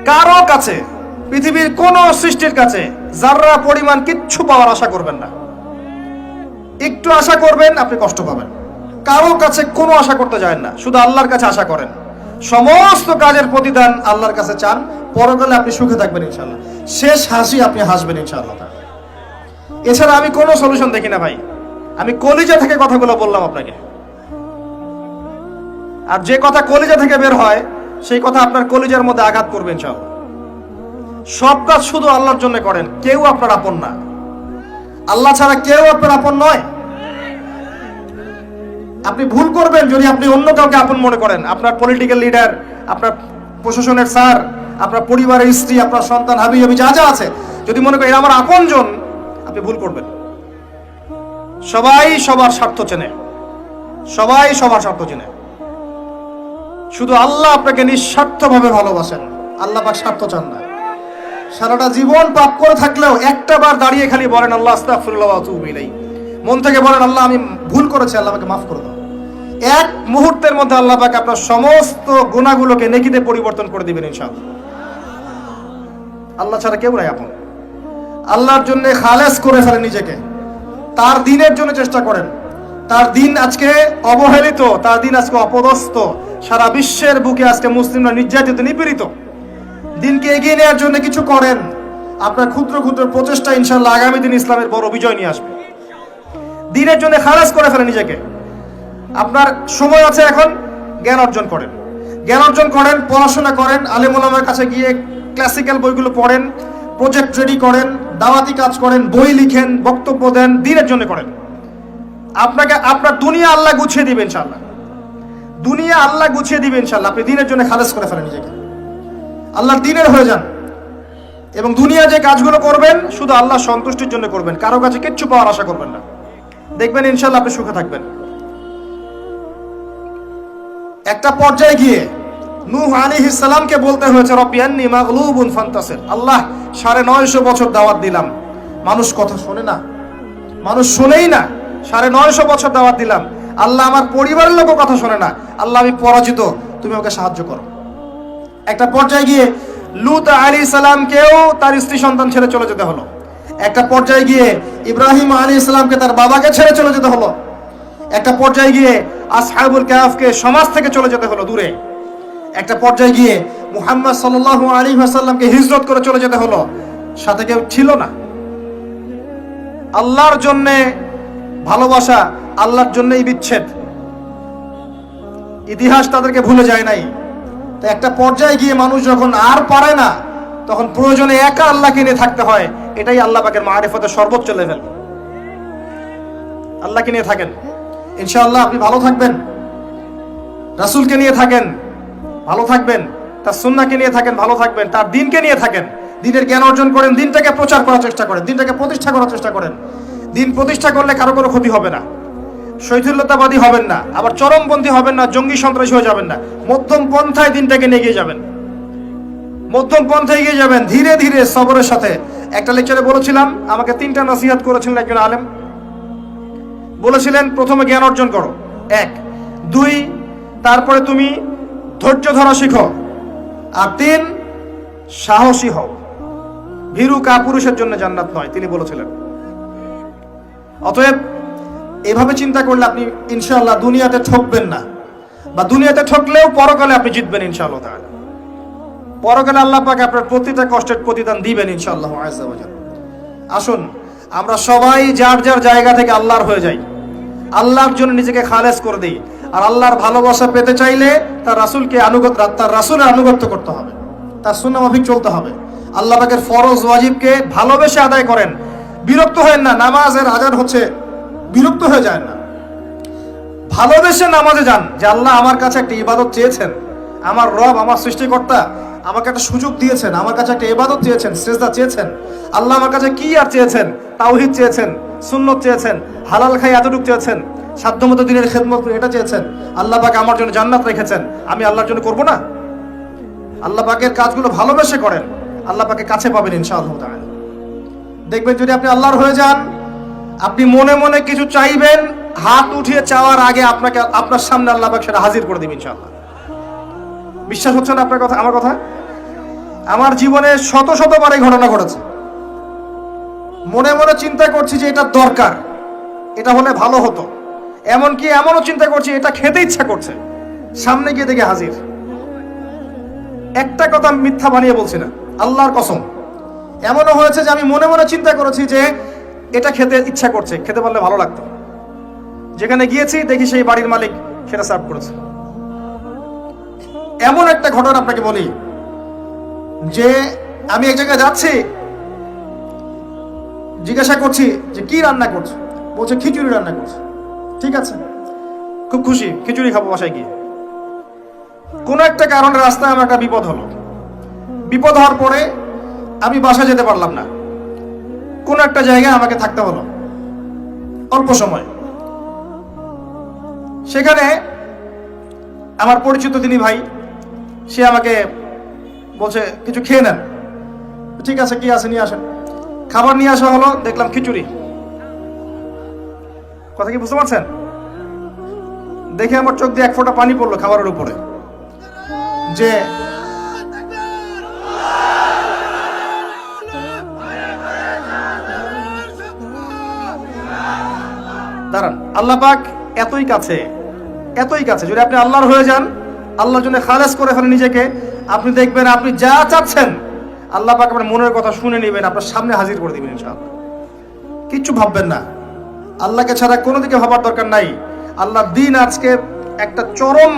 কারো কাছে, পৃথিবীর কোন সৃষ্টির কাছে যাররা পরিমাণ কিচ্ছু পাওয়ার আশা করবেন না। একটু আশা করবেন আপনি কষ্ট পাবেন। কারো কাছে কোনো আশা করতে যায় না, শুধু আল্লাহর কাছে আশা করেন। সমস্ত কাজের প্রতিদান আল্লাহর কাছে চান, পরকালে আপনি সুখে থাকবেন ইনশাআল্লাহ। শেষ হাসি আপনি হাসবেন ইনশাআল্লাহ। এছাড়া আমি কোনো সলিউশন দেখি না ভাই। আমি কলিজা থেকে কথাগুলো বললাম আপনাকে, আর যে কথা কলিজা থেকে বের হয় সেই কথা আপনার কলিজার মধ্যে আঘাত করবে ইনশাআল্লাহ। সব কাজ শুধু আল্লাহর জন্য করেন, কেউ আপনার আপন না। আল্লাহ ছাড়া কেউ আপনার আপন নয়। আপনি ভুল করবেন যদি আপনি অন্য কাউকে আপন মনে করেন। আপনার পলিটিক্যাল লিডার, আপনার প্রশাসনের স্যার, আপনার পরিবারের স্ত্রী, আপনার সন্তান, হাবি হাবি যা যা আছে, যদি মনে করেন আমার আপনজন, আপনি ভুল করবেন। সবাই সবার স্বার্থ চেনে, সবাই সবার স্বার্থ চেনে। শুধু আল্লাহ আপনাকে নিঃস্বার্থভাবে ভালোবাসেন। আল্লাহ পাক স্বার্থ চান না। সারাটা জীবন পাপ করে থাকলেও একটা বার দাঁড়িয়ে খালি বলেন আল্লাহ আস্তাগফিরুল্লাহ ওয়া আতুবু ইলাইহি। মন থেকে বলেন আল্লাহ আমি ভুল করেছি, আল্লাহ আমাকে মাফ করে দাও। এক মুহূর্তের মধ্যে আল্লাহ পাক আপনার সমস্ত গুনাহগুলোকে নেকিতে পরিবর্তন করে দিবেন ইনশাআল্লাহ। আল্লাহ ছাড়া কেউ নাই আপন। আল্লাহর জন্য খালেস করে ফেলেন নিজেকে, তার দিনের জন্য চেষ্টা করেন। তার দিন আজকে অবহেলিত, তার দিন আজকে অপদস্থ। সারা বিশ্বের বুকে আজকে মুসলিমরা নির্যাতিত, নিপীড়িত। দিনকে এগিয়ে নেওয়ার জন্য কিছু করেন। আপনার ক্ষুদ্র ক্ষুদ্র প্রচেষ্টা ইনশাআল্লাহ আগামী দিন ইসলামের বড় বিজয় নিয়ে আসবে। দিনের জন্য খালাস করে ফেলেন নিজেকে। আপনার সময় আছে এখন, জ্ঞান অর্জন করেন, জ্ঞান অর্জন করেন, পড়াশোনা করেন, আলেম ওলামার কাছে গিয়ে ক্লাসিক্যাল বইগুলো পড়েন, প্রজেক্ট রেডি করেন, দাওয়াতি কাজ করেন, বই লিখেন, বক্তব্য দেন, দিনের জন্য করেন। আপনাকে আপনার দুনিয়া আল্লাহ গুছিয়ে দিবে ইনশাআল্লাহ। দুনিয়া আল্লাহ গুছিয়ে দিবে ইনশাআল্লাহ। আপনি দিনের জন্য খালাস করে ফেলেন নিজেকে, আল্লাহর দিনের হয়ে যান। এবং দুনিয়া যে কাজগুলো করবেন শুধু আল্লাহ সন্তুষ্টির জন্য করবেন, কারো কাছে কিচ্ছু পাওয়ার আশা করবেন না। দেখবেন ইনশাআল্লাহ আপনি সুখে থাকবেন। একটা পর্যায়ে গিয়ে নূহ আলাইহিস সালামকে বলতে হয়েছে রব্বি আন্নী মাগলুবুন ফান্তাসির। আল্লাহ 950 বছর দাওয়াত দিলাম, মানুষ কথা শোনে না, মানুষ শোনেই না। 950 বছর দাওয়াত দিলাম, আল্লাহ আমার পরিবারের লোকও কথা শোনে না। আল্লাহ আমি পরাজিত, তুমি আমাকে সাহায্য করো। একটা পর্যায়ে গিয়ে লূত আলাইহিস সালামকেও তার স্ত্রী সন্তান ছেড়ে চলে যেতে হলো। একটা পর্যায়ে গিয়ে ইব্রাহিম আলাইহিস সালামকে তার বাবাকে ছেড়ে চলে যেতে হলো। একটা পর্যায়ে গিয়ে আসহাবুল কাহফকে সমাজ থেকে চলে যেতে হলো দূরে। একটা পর্যায়ে গিয়ে মুহাম্মদ সাল্লাল্লাহু আলাইহি ওয়াসাল্লামকে হিজরত করে চলে যেতে হলো, সাথে কেউ ছিল না। আল্লাহর জন্য ভালোবাসা, আল্লাহর জন্যই বিচ্ছেদ। ইতিহাস তাদেরকে ভুলে যায় নাই। তো একটা পর্যায়ে গিয়ে মানুষ যখন আর পারে না, তখন প্রয়োজনে একা আল্লাহকে নিয়ে থাকতে হয়। এটাই আল্লাহ পাকের মারিফতের সর্বোচ্চ লেভেল। আল্লাহকে নিয়ে থাকেন, ইনশাআল্লাহ আপনি ভালো থাকবেন। রাসূলকে নিয়ে থাকেন, ভালো থাকবেন। তার সুন্নাহকে নিয়ে থাকেন, ভালো থাকবেন। তার দিনকে নিয়ে থাকেন, দিনের জ্ঞান অর্জন করেন, দিনটাকে প্রচার করার চেষ্টা করেন, দিনটাকে প্রতিষ্ঠা করার চেষ্টা করেন। দিন প্রতিষ্ঠা করলে কারো কোনো ক্ষতি হবে না। শৈথিল্যতাবাদী হবেন না, আবার চরমপন্থী হবেন না, জঙ্গি সন্ত্রাসী হয়ে যাবেন না। মধ্যম পন্থায় দিনটাকে নিয়ে গিয়ে যাবেন, মধ্যম পন্থায় এগিয়ে যাবেন, ধীরে ধীরে সবরের সাথে। একটা লেকচারে বলেছিলাম, আমাকে 3টা নসিহত করেছিলেন একজন আলেম। বলেছিলেন প্রথমে জ্ঞান অর্জন করো, 1, 2, তারপরে তুমি ধৈর্য ধরা শিখো, আর 3 সাহসী হও। ভীরু কাপুরুষের জন্য জান্নাত নয়, তিনি বলেছিলেন। অতএব এভাবে চিন্তা করলে আপনি ইনশাআল্লাহ দুনিয়াতে ঠকবেন না, বা দুনিয়াতে ঠকলেও পরকালে আপনি জিতবেন ইনশাআল্লাহ তাআলা। পরকালে আল্লাহ পাক আপনার প্রতিটা কষ্টের প্রতিদান দিবেন ইনশাআল্লাহ আযজা ওয়া জাল। আসুন আমরা সবাই যার যার জায়গা থেকে আল্লাহর হয়ে যাই, আল্লাহর জন্য নিজেকে খালেস করে দিই। আর আল্লাহর ভালোবাসা পেতে চাইলে তার রাসূলকে তার রাসূলের আনুগত্য করতে হবে, তার সুন্নাহ মাফিক চলতে হবে। আল্লাহ পাকের ফরজ ওয়াজিবকে ভালোবেসে আদায় করেন। বিরক্ত হয়েন না, নামাজের আজান হচ্ছে বিরক্ত হয়ে যায় না। ভালোবেসে নামাজে যান, যে আল্লাহ আমার কাছে একটা ইবাদত চেয়েছেন, আমার রব, আমার সৃষ্টিকর্তা আমাকে একটা সুযোগ দিয়েছেন, আমার কাছে একটা ইবাদত চেয়েছেন, সিজদা চেয়েছেন। আল্লাহ আমার কাছে কি আর চেয়েছেন? তাওহীদ চেয়েছেন, সুন্নত চেয়েছেন, হালাল খাই এতটুকু চেয়েছেন, সাধ্যমতো দিনের খেদমত এটা চেয়েছেন। আল্লাহ পাক আমার জন্য জান্নাত রেখেছেন, আমি আল্লাহর জন্য করব না? আল্লাহ পাকের কাজগুলো ভালোবেসে করেন, আল্লাহ পাকে কাছে পাবেন ইনশাআল্লাহ তাআলা। দেখবেন যদি আপনি আল্লাহর হয়ে যান, আপনি মনে মনে কিছু চাইবেন, হাত উঠিয়ে চাওয়ার আগে আপনার সামনে আল্লাহ পাক সেটা হাজির করে দিবেন ইনশাআল্লাহ। বিশ্বাস হচ্ছে না আপনার কথা, আমার কথা? আমার জীবনে শত শতবার এই ঘটনা ঘটেছে। মনে মনে চিন্তা করছি যে এটা দরকার, এটা হলে ভালো হতো, এমনকি এমনও চিন্তা করছি এটা খেতে ইচ্ছা করছে, সামনে গিয়ে দেখে হাজির। একটা কথা আমি মিথ্যা বানিয়ে বলছি না, আল্লাহর কসম। এমনও হয়েছে যে আমি মনে মনে চিন্তা করেছি যে এটা খেতে ইচ্ছা করছে, খেতে পারলে ভালো লাগতো। যেখানে গিয়েছি দেখি সেই বাড়ির মালিক সেটা সার্ভ করেছে। এমন একটা ঘটনা আপনাকে বলি যে আমি এক জায়গায় যাচ্ছি, জিজ্ঞাসা করছি যে কি রান্না করছো, বলছে খিচুড়ি রান্না করছে। ঠিক আছে, খুব খুশি, খিচুড়ি খাবো বাসায় গিয়ে। কোনো একটা কারণে রাস্তায় আমার একটা বিপদ হলো। বিপদ হওয়ার পরে আমি বাসায় যেতে পারলাম না, কোনো একটা জায়গায় আমাকে থাকতে হলো অল্প সময়। সেখানে আমার পরিচিত তিনি ভাই, সে আমাকে বলছে কিছু খেয়ে নেন। ঠিক আছে, কি আছে নিয়ে আসেন। খাবার নিয়ে আসা হলো, দেখলাম খিচুড়ি। কথা কি বুঝতে পারছেন? দেখে আমার চোখ দিয়ে এক ফোঁটা পানি পড়লো খাবারের উপরে। যে দাঁড়ান, আল্লাহ পাক এতই কাছে, এতই কাছে। যদি আপনি আল্লাহর হয়ে যান, আল্লাহর জন্য খালেস করে ফেলেন নিজেকে, আপনি দেখবেন আপনি যা চাচ্ছেন আল্লাহ পাক আপনার মনের কথা শুনে নেবেন, আপনার সামনে হাজির করে দিবেন ইনশাআল্লাহ। কিচ্ছু ভাববেন না, আল্লাহকে ছাড়া কোনো দিকে ভাবার দরকার নাই। আল্লাহর দিন আজকে একটা চরম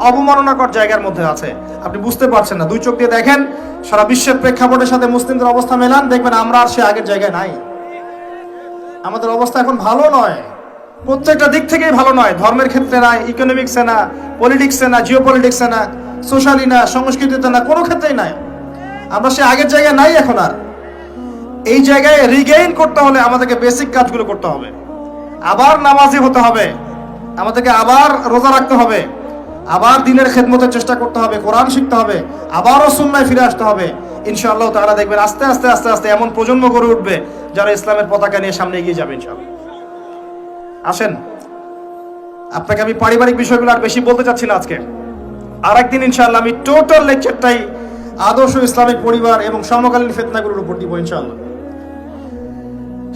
অবমাননাকর জায়গার মধ্যে আছে, আপনি বুঝতে পারছেন না। দুই চোখ দিয়ে দেখেন, সারা বিশ্বের প্রেক্ষাপটের সাথে মুসলিমদের অবস্থা মেলান, দেখবেন আমরা আর সে আগের জায়গায় নাই। আমাদের অবস্থা এখন ভালো নয়, প্রত্যেকটা দিক থেকেই ভালো নয়। ধর্মের ক্ষেত্রে না, ইকোনমিক্সে না, পলিটিক্সে না, জিও পলিটিক্সে না, সোশ্যালি না, সংস্কৃতিতে না, কোনো ক্ষেত্রেই নাই। আমরা সে আগের জায়গায় নাই এখন আর। এই জায়গায় রিগেইন করতে হলে আমাদেরকে বেসিক কাজগুলো করতে হবে। আবার নামাজি হতে হবে, আমাদেরকে আবার রোজা রাখতে হবে, আবার দিনের খেদমতের চেষ্টা করতে হবে, কোরআন শিখতে হবে, আবারও সুন্নায় ফিরে আসতে হবে। ইনশাআল্লাহ তাআলা দেখবেন আস্তে আস্তে আস্তে আস্তে এমন প্রজন্ম গড়ে উঠবে যারা ইসলামের পতাকা নিয়ে সামনে এগিয়ে যাবে ইনশাআল্লাহ। আসেন, আপনাকে আমি পারিবারিক বিষয়গুলো আর বেশি বলতে চাচ্ছি না আজকে। আর একদিন ইনশাআল্লাহ আমি টোটাল লেকচারটাই আদর্শ ইসলামিক পরিবার এবং সমকালীন ফিতনাগুলোর উপর দিব ইনশাআল্লাহ।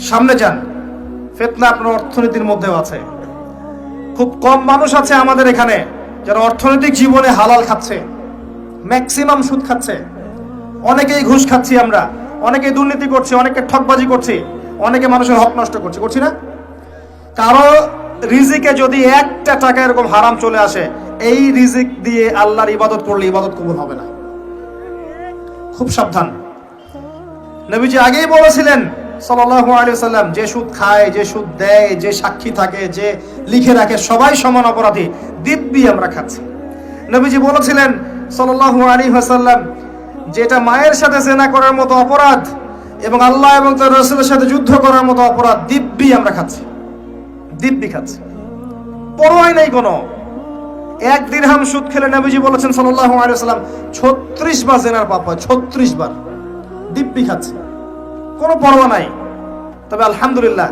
সামনে যান, ফিতনা আপনার অর্থনীতির মধ্যেও আছে। খুব কম মানুষ আছে আমাদের এখানে যারা অর্থনৈতিক জীবনে হালাল খাচ্ছে, ম্যাক্সিমাম সুদ খাচ্ছে। অনেকেই ঘুষ খাচ্ছি আমরা, অনেকেই দুর্নীতি করছি, অনেকে ঠকবাজি করছি, অনেকে মানুষের হক নষ্ট করছি, করছি না? কারো রিজিকে যদি একটা টাকা এরকম হারাম চলে আসে, এই রিজিক দিয়ে আল্লাহর ইবাদত করলে ইবাদত কবুল হবে না। খুব সাবধান। নবীজি আগেই বলেছিলেন সাল্লাল্লাহু আলাইহি ওয়াসাল্লাম, যে সুদ খায়, যে সুদ দেয়, যে সাক্ষী থাকে, যে লিখে রাখে, সবাই সমান অপরাধী। দিব্যি আমরা খাচ্ছি। নবীজি বলেছিলেন সাল্লাল্লাহু আলাইহি ওয়াসাল্লাম, যেটা মায়ের সাথে জেনা করার মতো অপরাধ এবং আল্লাহ এবং তার রাসূলের সাথে যুদ্ধ করার মতো অপরাধ, দিব্যি আমরা খাচ্ছি, দিব্যি খাচ্ছি, পরোয়াই নাই কোনো। এক দিরহাম সুদ খেলে নবীজি বলেছেন সাল্লাল্লাহু আলাইহি ওয়াসাল্লাম 36 বার জেনার পাপ হয়, 36 বার। দিব্যি খাচ্ছি, কোনো পরোয়া নাই। তবে আলহামদুলিল্লাহ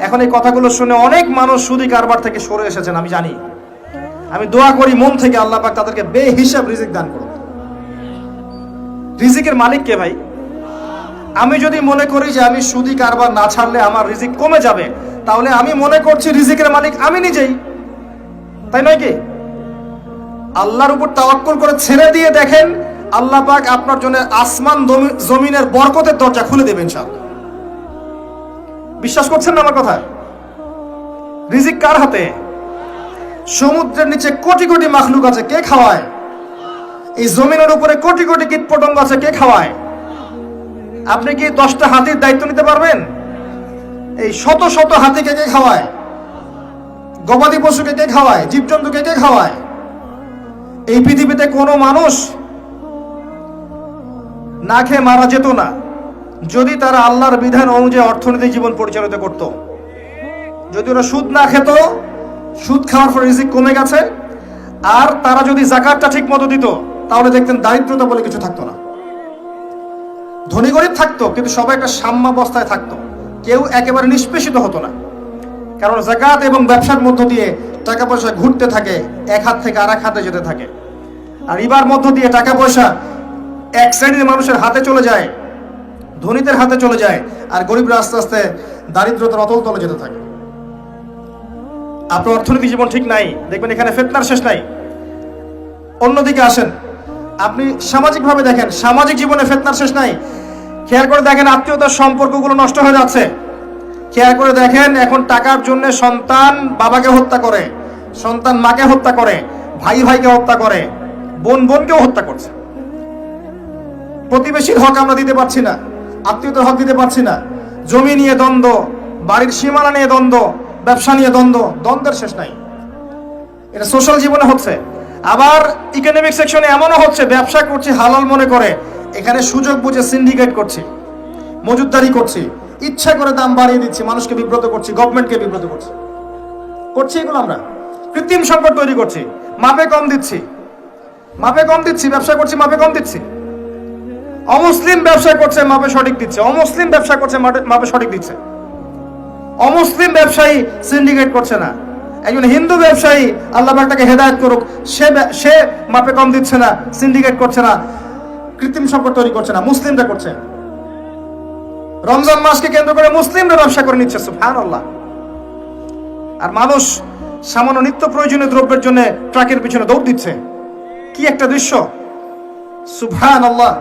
এখন এই কথাগুলো শুনে অনেক মানুষ সুদি কারবার থেকে সরে এসেছেন, আমি জানি। আমি দোয়া করি মন থেকে আল্লাহ পাক তাদেরকে বেহিসাব রিজিক দান করুন। রিজিকের মালিক কে ভাই? আমি যদি মনে করি যে আমি সুদি কারবার না ছাড়লে আমার রিজিক কমে যাবে, তাহলে আমি মনে করছি রিজিকের মালিক আমি নিজেই, তাই নয় কি? আল্লাহর উপর তাওয়াক্কুল করে ছেড়ে দিয়ে দেখেন, আল্লাহ পাক আপনার জন্য আসমান জমিনের বরকতের দরজা খুলে দেবেন ইনশাআল্লাহ। বিশ্বাস করছেন না আমার কথা? রিজিক কার হাতে? সমুদ্রের নিচে কোটি কোটি মাখলুক আছে, কে খাওয়ায়? এই জমিনের উপরে কোটি কোটি কীটপতঙ্গ আছে, কে খাওয়ায়? আপনি কি 10টা হাতির দায়িত্ব নিতে পারবেন? এই শত শত হাতিকে কে খাওয়ায়? গবাদি পশুকে কে খাওয়ায়? জীবজন্তুকে কে খাওয়ায়? এই পৃথিবীতে কোনো মানুষ না খেয়ে মারা যেত না যদি তারা আল্লাহর বিধান অনুযায়ী অর্থনৈতিক জীবন পরিচালিত করত। যদি ওরা সুদ না খেত, সুদ খাওয়ার পর রিজিক কমে গেছে, আর তারা যদি যাকাতটা ঠিক মতো দিত, তাহলে দেখতেন দারিদ্রতা বলে কিছু থাকতো না। ধনী গরিব থাকতো, কিন্তু সবাই একটা সাম্যাবস্থায় থাকতো, কেউ একেবারে নিষ্পেষিত হতো না। কারণ যাকাত এবং ব্যবসার মধ্য দিয়ে টাকা পয়সা ঘুরতে থাকে, এক হাত থেকে আরেক হাতে যেতে থাকে। আর রিবার মধ্য দিয়ে টাকা পয়সা এক শ্রেণীর মানুষের হাতে চলে যায়, ধনীদের হাতে চলে যায়, আর গরিবরা আস্তে আস্তে দারিদ্রতার অতল তলে যেতে থাকে। আপনার অর্থনৈতিক জীবন ঠিক নাই, দেখবেন এখানে ফিতনার শেষ নাই। অন্যদিকে আসেন, আপনি সামাজিকভাবে দেখেন, সামাজিক জীবনে ফিতনার শেষ নাই। খেয়াল করে দেখেন আত্মীয়তার সম্পর্কগুলো নষ্ট হয়ে যাচ্ছে। খেয়াল করে দেখেন এখন টাকার জন্য সন্তান বাবাকে হত্যা করে, সন্তান মাকে হত্যা করে, ভাই ভাইকে হত্যা করে, বোন বোনকেও হত্যা করছে। প্রতিবেশীর হক আমরা দিতে পারছি না, আত্মীয়তার হক দিতে পারছি না, জমি নিয়ে দ্বন্দ্ব, বাড়ির সীমানা নিয়ে দ্বন্দ্ব, ব্যবসা নিয়ে দ্বন্দ্ব, দ্বন্দ্বের শেষ নাই। এটা সোশ্যাল জীবনে হচ্ছে। আবার ইকোনমিক সেকশনে এমনও হচ্ছে, ব্যবসা করছি হালাল মনে করে, এখানে সুযোগ বুঝে সিন্ডিকেট করছি, মজুতদারি করছি, ইচ্ছা করে দাম বাড়িয়ে দিচ্ছি, মানুষকে বিব্রত করছি, গভর্নমেন্টকে বিব্রত করছি, এগুলো আমরা কৃত্রিম সংকট তৈরি করছি। মাপে কম দিচ্ছি, ব্যবসা করছি, মাপে কম দিচ্ছি। অমুসলিম ব্যবসা করছে, মাপে সঠিক দিচ্ছে। অমুসলিম ব্যবসা করছে, মাপে সঠিক দিচ্ছে। অমুসলিম ব্যবসায়ী সিন্ডিকেট করছে না। একজন হিন্দু ব্যবসায়ী, আল্লাহ পাক তাকে হেদায়েত করুক, সে মাপে কম দিচ্ছে না, সিন্ডিকেট করছে না, কৃত্রিম সংকট তৈরি করছে না, মুসলিমরা করছে। রমজান মাসকে কেন্দ্র করে মুসলিমরা ব্যবসা করে নিচ্ছে, সুবহানাল্লাহ। আর মানুষ সামান্য নিত্য প্রয়োজনীয় দ্রব্যের জন্য ট্রাকের পিছনে দৌড় দিচ্ছে। কি একটা দৃশ্য, সুবহানাল্লাহ।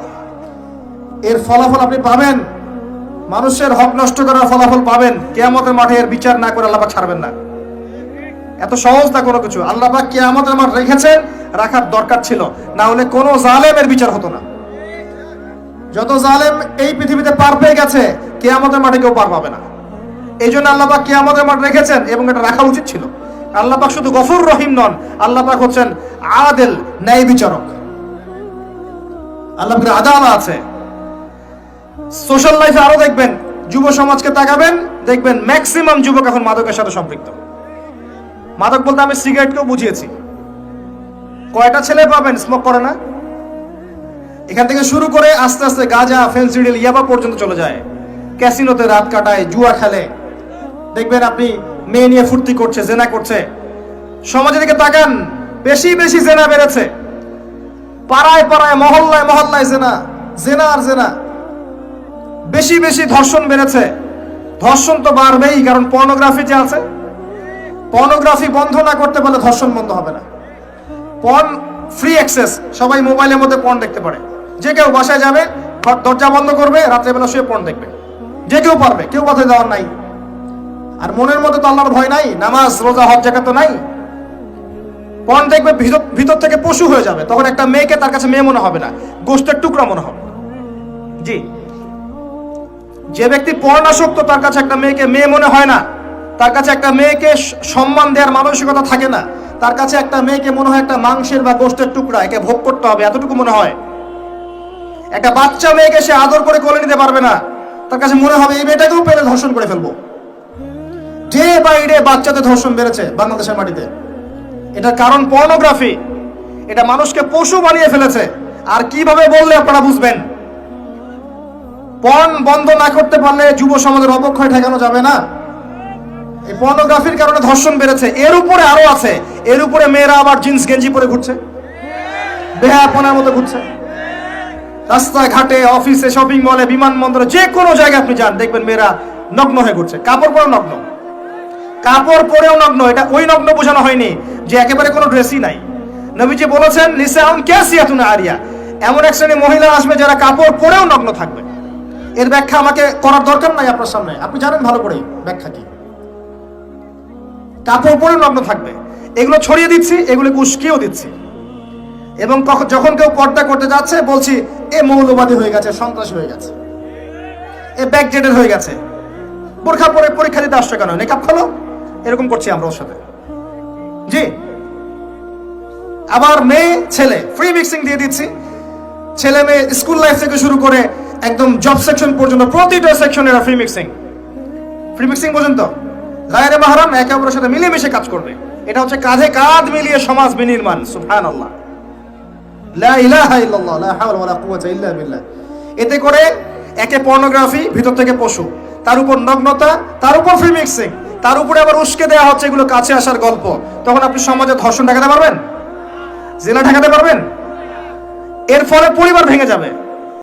এর ফলাফল আপনি পাবেন, মানুষের হক নষ্ট করার ফলাফল পাবেন। কিয়ামতের মাঠে এর বিচার না করে আল্লাহ পাক ছাড়বেন না। এত সহজ না কোনো কিছু। আল্লাহ পাক কিয়ামতের মাঠ রেখেছেন, রাখার দরকার ছিল, না হলে কোনো জালেমের বিচার হতো না। যত জালেম এই পৃথিবীতে পার পেয়ে গেছে, কিয়ামতের মাঠে কেউ পার পাবে না। এই জন্য আল্লাহ পাক কিয়ামতের মাঠ রেখেছেন, এবং এটা রাখা উচিত ছিল। আল্লাহ পাক শুধু গফুর রহিম নন, আল্লাহ পাক হচ্ছেন আদেল, ন্যায় বিচারক। আল্লাহ পাকের আদালত আছে। সোশ্যাল লাইফে আরো দেখবেন, যুব সমাজকে তাকাবেন, দেখবেন ম্যাক্সিমাম যুবক এখন মাদকের সাথে সম্পৃক্ত। মাদক বলতে আমি সিগারেটকেও বুঝিয়েছি। কয়টা ছেলে পাবেন স্মোক করে না? এখান থেকে শুরু করে আস্তে আস্তে গাঁজা, ফেন্সিডিল, ইয়াবা পর্যন্ত চলে যায়। ক্যাসিনোতে রাত কাটায়, জুয়া খেলে, দেখবেন আপনি মেয়ে নিয়ে ফুর্তি করছে, জেনা করছে। সমাজের দিকে তাকান, বেশি বেশি জেনা বেড়েছে। পাড়ায় পাড়ায়, মহল্লায় মহল্লায় জেনা, জেনা আর জেনা। বেশি বেশি ধর্ষণ বেড়েছে। ধর্ষণ তো বাড়বেই, কারণ পর্নোগ্রাফি যে আছে, পর্নোগ্রাফি বন্ধ না করতে পারলে ধর্ষণ বন্ধ হবে না। পর্ন ফ্রি অ্যাক্সেস, সবাই মোবাইলের মধ্যে পর্ন দেখতে পারে। যে কেউ বাসায় যাবে, দরজা বন্ধ করবে, রাত্রেবেলা শুয়ে পর্ন দেখবে, যে কেউ পারবে, কেউ বাধা দেওয়ার নাই। আর মনের মধ্যে তো আল্লাহর ভয় নাই, নামাজ রোজা হজ জাকাত তো নাই। পর্ন দেখবে, ভিতর থেকে পশু হয়ে যাবে। তখন একটা মেয়েকে তার কাছে মেয়ে মনে হবে না, গোশতের টুকরা মনে হবে। জি, যে ব্যক্তি পর্নাসক্ত, তার কাছে একটা মেয়েকে মেয়ে মনে হয় না, তার কাছে একটা মেয়েকে সম্মান দেওয়ার মানসিকতা থাকে না। তার কাছে একটা মেয়েকে মনে হয় একটা মাংসের বা গোশতের টুকরা, একে ভোগ করতে হবে, এতটুকু মনে হয়। একটা বাচ্চা মেয়েকে সে আদর করে কোলে নিতে পারবে না, তার কাছে মনে হবে এই মেয়েটাকেও পেলে ধর্ষণ করে ফেলবো। ডে বাই ডে বাচ্চাদের ধর্ষণ বেড়েছে বাংলাদেশের মাটিতে। এটার কারণ পর্নোগ্রাফি। এটা মানুষকে পশু বানিয়ে ফেলেছে। আর কিভাবে বললে আপনারা বুঝবেন? পর্ন বন্ধ না করতে পারলে যুব সমাজের অবক্ষয় ঠেকানো যাবে না। এই পর্নোগ্রাফির কারণে ধর্ষণ বেড়েছে। এর উপরে আরো আছে, এর উপরে মেয়েরা আবার জিন্স গেঞ্জি পরে ঘুরছে, বেহায়াপনার মতো ঘুরছে। রাস্তায় ঘাটে, অফিসে, শপিং মলে, বিমানবন্দরে, যে কোনো জায়গায় আপনি যান, দেখবেন মেয়েরা নগ্ন হয়ে ঘুরছে। কাপড় পরেও নগ্ন, কাপড় পরেও নগ্ন। এটা ওই নগ্ন বোঝানো হয়নি যে একেবারে কোনো ড্রেসই নাই। নবীজি বলেছেন নিসাউন কাসিয়াতুন আরিয়া, এমন এক শ্রেণী মহিলা আসবে যারা কাপড় পরেও নগ্ন থাকবে। এর ব্যাখ্যা আমাকে করার দরকার নাই আপনার সামনে, আপনি জানেন ভালো করে ব্যাখ্যা কি। কাপড় পরে নগ্ন থাকবে, এগুলো ছড়িয়ে দিচ্ছি, এগুলোকে উস্কিয়েও দিচ্ছি। এবং যখন কেউ পর্দা করতে যাচ্ছে, বলছি এ মৌলবাদী হয়ে গেছে, সন্ত্রাসী হয়ে গেছে, এ ব্যাকডেটেড হয়ে গেছে, বোরখা পরে পরীক্ষা দিতে আসছে কেন, নেকাব খোলো, এরকম করছি আমরা ওর সাথে। জি, আবার মেয়ে ছেলে ফ্রি মিক্সিং দিয়ে দিচ্ছি। ছেলে মেয়ে স্কুল লাইফ থেকে শুরু করে একদম জব সেকশন পর্যন্ত প্রতিটা সেকশনে ফ্রি মিক্সিং পর্যন্ত। গায়রে মাহরাম একে অপরের সাথে মিলেমিশে কাজ করবে। এটা হচ্ছে কাঁধে কাঁধ মিলিয়ে সমাজ বিনির্মাণ। সুবহানাল্লাহ, লা ইলাহা ইল্লাল্লাহ, লা হাওলা ওয়ালা কুওয়াতা ইল্লা বিল্লাহ। এতে করে একে পর্নোগ্রাফি, ভিতর থেকে পশু, তার উপর নগ্নতা, তার উপর ফ্রি মিক্সিং, তার উপরে আবার উস্কে দেওয়া হচ্ছে এগুলো কাছে আসার গল্প। তখন আপনি সমাজে ধর্ষণ ঠেকাতে পারবেন? জেনা ঠেকাতে পারবেন? এর ফলে পরিবার ভেঙে যাবে।